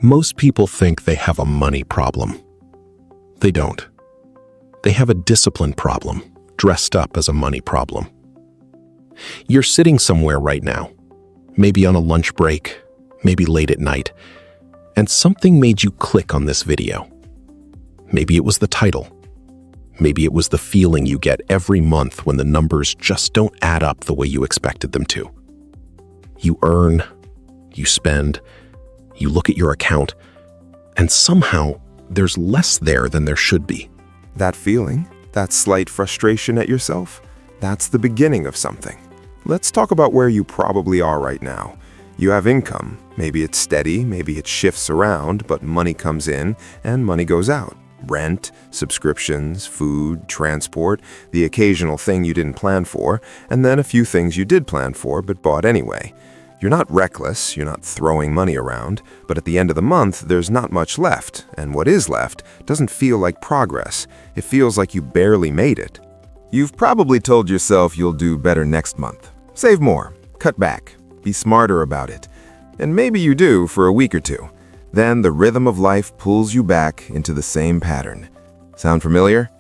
Most people think they have a money problem. They don't. They have a discipline problem, dressed up as a money problem. You're sitting somewhere right now, maybe on a lunch break, maybe late at night, and something made you click on this video. Maybe it was the title. Maybe it was the feeling you get every month when the numbers just don't add up the way you expected them to. You earn, you spend, you look at your account, and somehow there's less there than there should be. That feeling, that slight frustration at yourself, that's the beginning of something. Let's talk about where you probably are right now. You have income. Maybe it's steady, maybe it shifts around, but money comes in and money goes out. Rent, subscriptions, food, transport, the occasional thing you didn't plan for, and then a few things you did plan for but bought anyway. You're not reckless, you're not throwing money around, but at the end of the month, there's not much left, and what is left doesn't feel like progress. It feels like you barely made it. You've probably told yourself you'll do better next month. Save more, cut back, be smarter about it. And maybe you do for a week or two. Then the rhythm of life pulls you back into the same pattern. Sound familiar?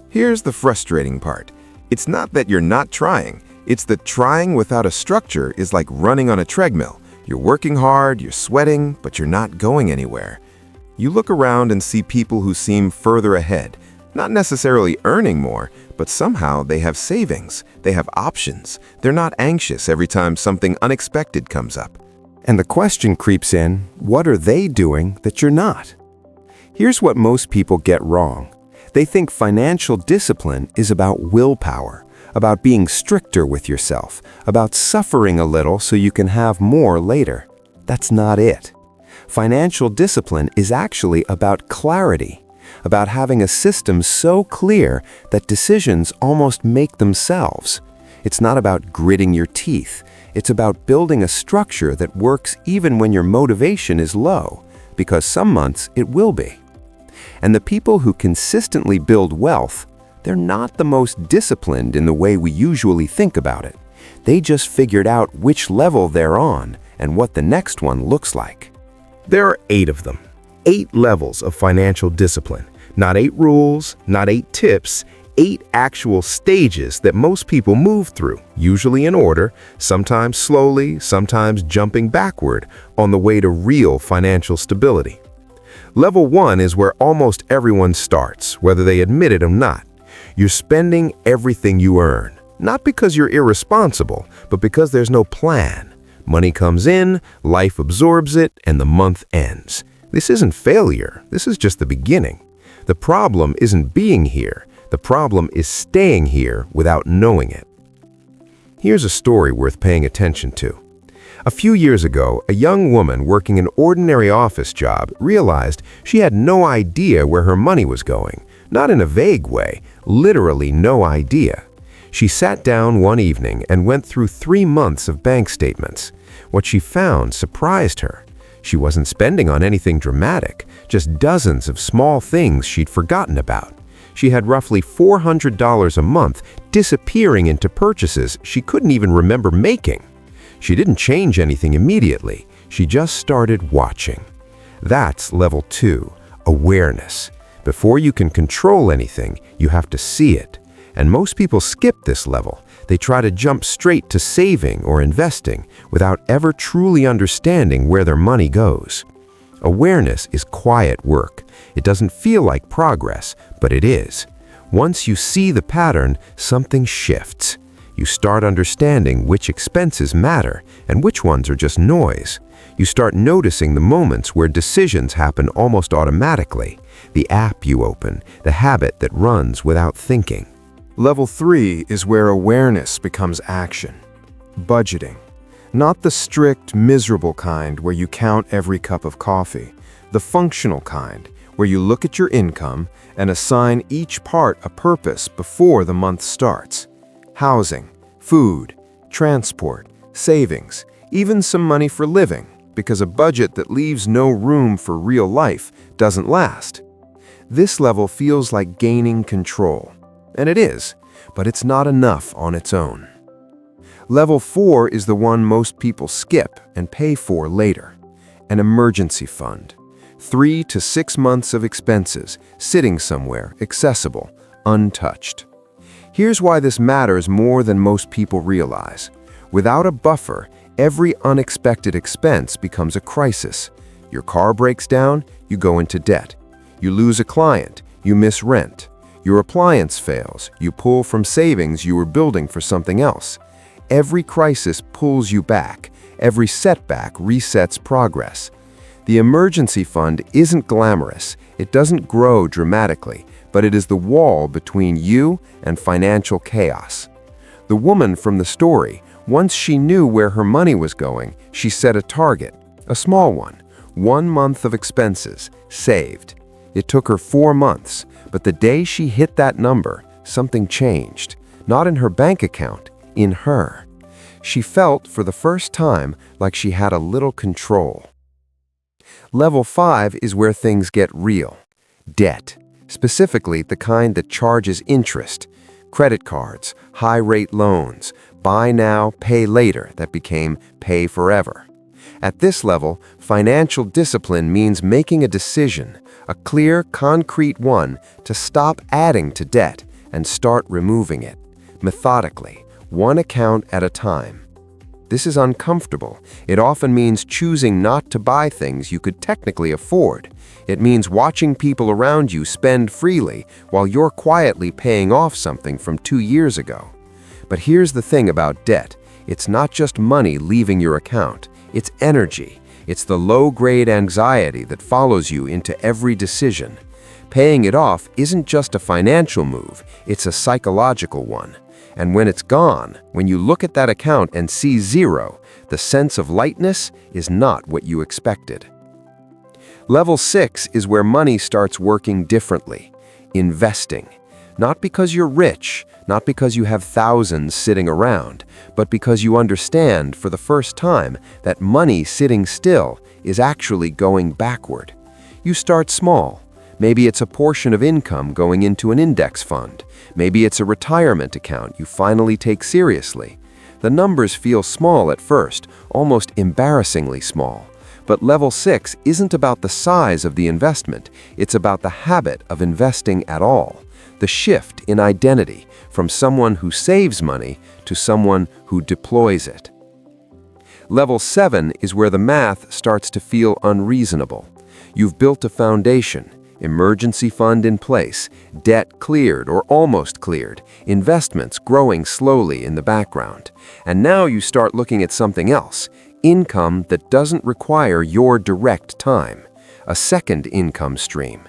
Here's the frustrating part. It's not that you're not trying. It's that trying without a structure is like running on a treadmill. You're working hard, you're sweating, but you're not going anywhere. You look around and see people who seem further ahead, not necessarily earning more, but somehow they have savings, they have options. They're not anxious every time something unexpected comes up. And the question creeps in, what are they doing that you're not? Here's what most people get wrong. They think financial discipline is about willpower, about being stricter with yourself, about suffering a little so you can have more later. That's not it. Financial discipline is actually about clarity, about having a system so clear that decisions almost make themselves. It's not about gritting your teeth. It's about building a structure that works even when your motivation is low, because some months it will be. And the people who consistently build wealth, they're not the most disciplined in the way we usually think about it. They just figured out which level they're on and what the next one looks like. There are 8 of them. 8 levels of financial discipline. Not 8 rules, not 8 tips, 8 actual stages that most people move through, usually in order, sometimes slowly, sometimes jumping backward on the way to real financial stability. Level 1 is where almost everyone starts, whether they admit it or not. You're spending everything you earn, not because you're irresponsible, but because there's no plan. Money comes in, life absorbs it, and the month ends. This isn't failure, this is just the beginning. The problem isn't being here. The problem is staying here without knowing it. Here's a story worth paying attention to. A few years ago, a young woman working an ordinary office job realized she had no idea where her money was going. Not in a vague way, literally no idea. She sat down one evening and went through 3 months of bank statements. What she found surprised her. She wasn't spending on anything dramatic, just dozens of small things she'd forgotten about. She had roughly $400 a month disappearing into purchases she couldn't even remember making. She didn't change anything immediately. She just started watching. That's level 2, awareness. Before you can control anything, you have to see it. And most people skip this level. They try to jump straight to saving or investing without ever truly understanding where their money goes. Awareness is quiet work. It doesn't feel like progress, but it is. Once you see the pattern, something shifts. You start understanding which expenses matter and which ones are just noise. You start noticing the moments where decisions happen almost automatically, the app you open, the habit that runs without thinking. Level 3 is where awareness becomes action. Budgeting. Not the strict, miserable kind where you count every cup of coffee. The functional kind, where you look at your income and assign each part a purpose before the month starts. Housing, food, transport, savings, even some money for living, because a budget that leaves no room for real life doesn't last. This level feels like gaining control. And it is, but it's not enough on its own. Level 4 is the one most people skip and pay for later. An emergency fund. 3 to 6 months of expenses, sitting somewhere, accessible, untouched. Here's why this matters more than most people realize. Without a buffer, every unexpected expense becomes a crisis. Your car breaks down, you go into debt. You lose a client, you miss rent. Your appliance fails, you pull from savings you were building for something else. Every crisis pulls you back. Every setback resets progress. The emergency fund isn't glamorous. It doesn't grow dramatically, but it is the wall between you and financial chaos. The woman from the story, once she knew where her money was going, she set a target, a small one, 1 month of expenses, saved. It took her 4 months, but the day she hit that number, something changed. Not in her bank account, in her. She felt, for the first time, like she had a little control. Level 5 is where things get real. Debt. Specifically, the kind that charges interest. Credit cards, high-rate loans, buy now, pay later that became pay forever. At this level, financial discipline means making a decision, a clear, concrete one, to stop adding to debt and start removing it, methodically, one account at a time. This is uncomfortable. It often means choosing not to buy things you could technically afford. It means watching people around you spend freely while you're quietly paying off something from 2 years ago. But here's the thing about debt. It's not just money leaving your account. It's energy. It's the low-grade anxiety that follows you into every decision. Paying it off isn't just a financial move, it's a psychological one. And when it's gone, when you look at that account and see zero, the sense of lightness is not what you expected. Level 6 is where money starts working differently. Investing. Not because you're rich, not because you have thousands sitting around, but because you understand for the first time that money sitting still is actually going backward. You start small. Maybe it's a portion of income going into an index fund. Maybe it's a retirement account you finally take seriously. The numbers feel small at first, almost embarrassingly small. But level 6 isn't about the size of the investment. It's about the habit of investing at all. The shift in identity from someone who saves money to someone who deploys it. Level 7 is where the math starts to feel unreasonable. You've built a foundation, emergency fund in place, debt cleared or almost cleared, investments growing slowly in the background. And now you start looking at something else, income that doesn't require your direct time, a second income stream,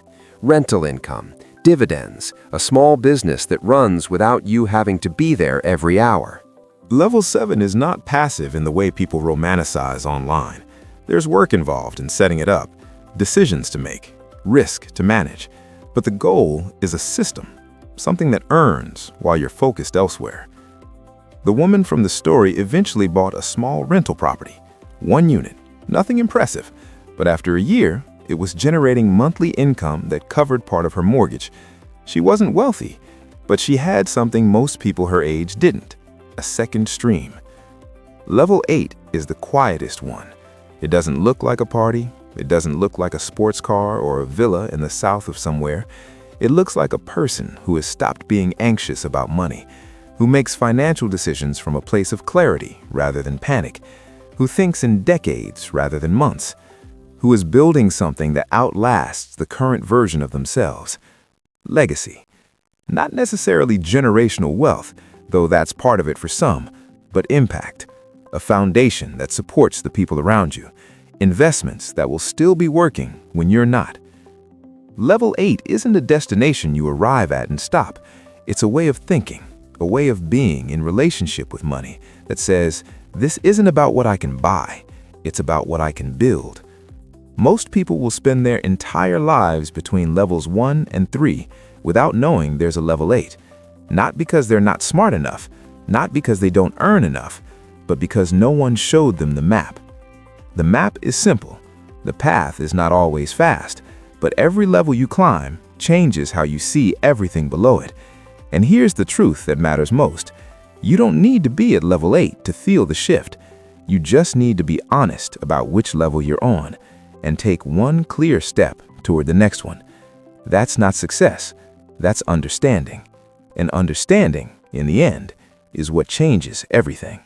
rental income, dividends, a small business that runs without you having to be there every hour. Level 7 is not passive in the way people romanticize online. There's work involved in setting it up, decisions to make, risk to manage. But the goal is a system, something that earns while you're focused elsewhere. The woman from the story eventually bought a small rental property, 1 unit, nothing impressive, but after a year, it was generating monthly income that covered part of her mortgage. She wasn't wealthy, but she had something most people her age didn't, a second stream. Level 8 is the quietest one. It doesn't look like a party. It doesn't look like a sports car or a villa in the south of somewhere. It looks like a person who has stopped being anxious about money, who makes financial decisions from a place of clarity rather than panic, who thinks in decades rather than months, who is building something that outlasts the current version of themselves. Legacy. Not necessarily generational wealth, though that's part of it for some, but impact. A foundation that supports the people around you. Investments that will still be working when you're not. Level 8 isn't a destination you arrive at and stop. It's a way of thinking, a way of being in relationship with money that says, this isn't about what I can buy, it's about what I can build. Most people will spend their entire lives between levels 1 and 3 without knowing there's a level 8. Not because they're not smart enough, not because they don't earn enough, but because no one showed them the map. The map is simple. The path is not always fast, but every level you climb changes how you see everything below it. And here's the truth that matters most. You don't need to be at level 8 to feel the shift. You just need to be honest about which level you're on. and take one clear step toward the next one. That's not success, that's understanding. And understanding, in the end, is what changes everything.